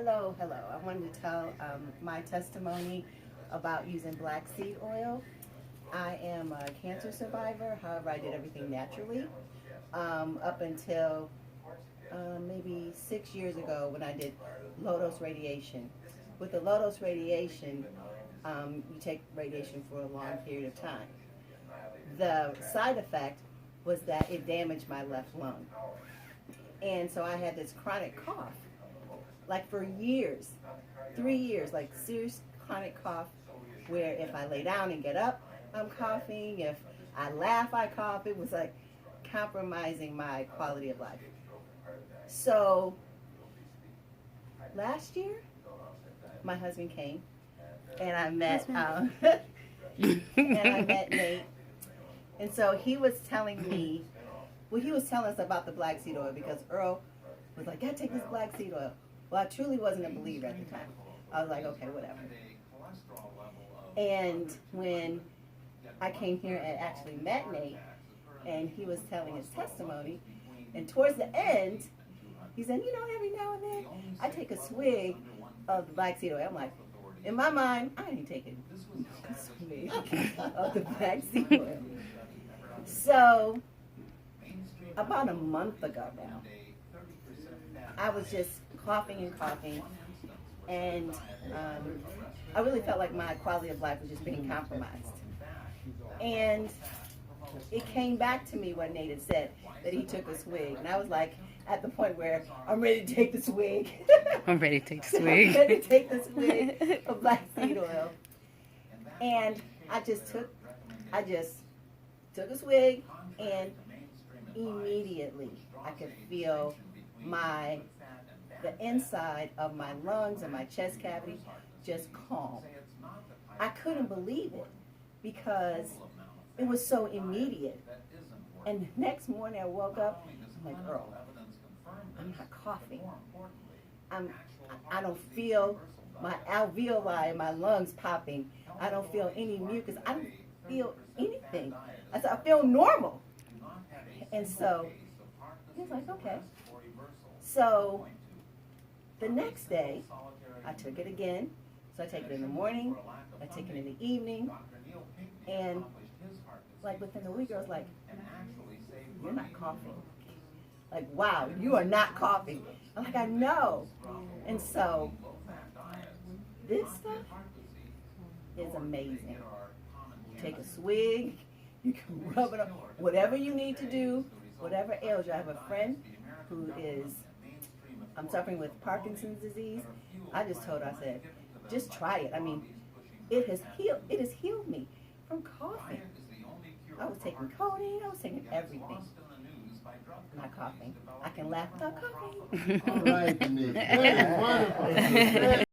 Hello, hello. I wanted to tell my testimony about using black seed oil. I am a cancer survivor, however, I did everything naturally up until maybe 6 years ago when I did low-dose radiation. With the low-dose radiation, you take radiation for a long period of time. The side effect was that it damaged my left lung. And so I had this chronic cough, like for years, 3 years, like serious chronic cough, where if I lay down and get up, I'm coughing. If I laugh, I cough. It was like compromising my quality of life. So last year, my husband came, and I met Nate. And so he was telling me, well, he was telling us about the black seed oil because Earl was like, "Gotta take this black seed oil." Well, I truly wasn't a believer at the time. I was like, okay, whatever. And when I came here and actually met Nate, and he was telling his testimony, and towards the end, he said, you know, every now and then, I take a swig of the black seed oil. I'm like, in my mind, I ain't taking a swig of the black seed oil. So, about a month ago now, I was just coughing and coughing, and I really felt like my quality of life was just being compromised. And it came back to me when Nate had said that he took a swig, and I was like, at the point where I'm ready to take the swig. I'm ready to take the swig. I'm ready to take the swig of black seed oil. And I just took a swig, and immediately I could feel the inside of my lungs and my chest cavity just calm. I couldn't believe it because it was so immediate. And the next morning I woke up, I'm like, Earl, I'm not coughing. I don't feel my alveoli in my lungs popping. I don't feel any mucus. I don't feel anything. I said, I feel normal. And so he was like, okay. So the next day, I took it again. So I take it in the morning, I take it in the evening, and like within a week, I was like, you're not coughing. Like, wow, you are not coughing. I'm like, I know. And so this stuff is amazing. You take a swig, you can rub it up, whatever you need to do, whatever ails you. I have a friend who is suffering with Parkinson's disease. I just told her, I said, just try it. I mean, it has healed me from coughing. I was taking codeine, I was taking everything. Not coughing. I can laugh without coughing. All right, Denise. That is wonderful.